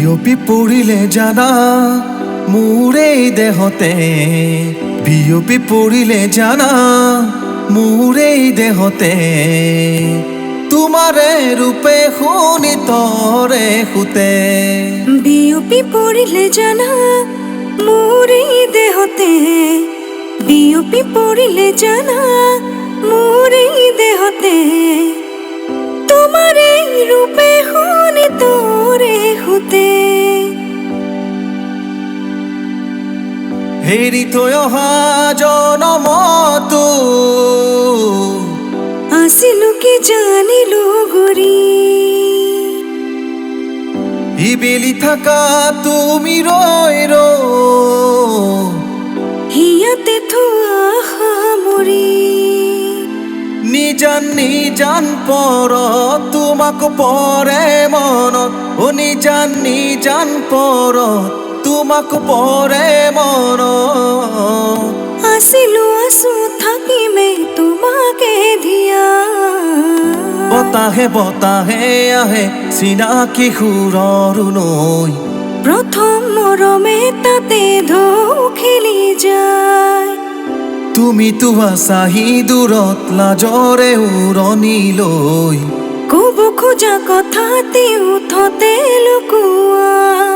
বিয়পি পৰিলে জানা মোৰে দেহতে বিয়পি পৰিলে জানা মোৰে দেহতে তোমাৰে ৰূপে শুনি তৰে সুতে বিয়পি পৰিলে জানা মোৰে দেহতে বিয়পি পৰিলে জানা মোৰে দেহতে তোমাৰে ৰূপে শুনি তৰে সুতে হেৰি থৈ অহা জনমতো আছিলো কি জানিলো গুৰি ইবেলি থাকা তুমি ৰৈ হিয়াতে থোৱা সামৰি নিজান নিজান পৰ তোমাক পৰে মনত ও নিজান নিজান পৰ তোমাক পৰে মনত আছিলো আছো থাকিমে তোমাকে ধিয়া বতাহে বতাহে আহে চিনাকি সুৰৰ নৈ প্ৰথম মৰমে তাতে ঢৌ খেলি যায় তুমিতো আছাহি দূৰত লাজৰে উৰণি লৈ ক'ব খোজা কথাতে উঠতে লুকুৱাই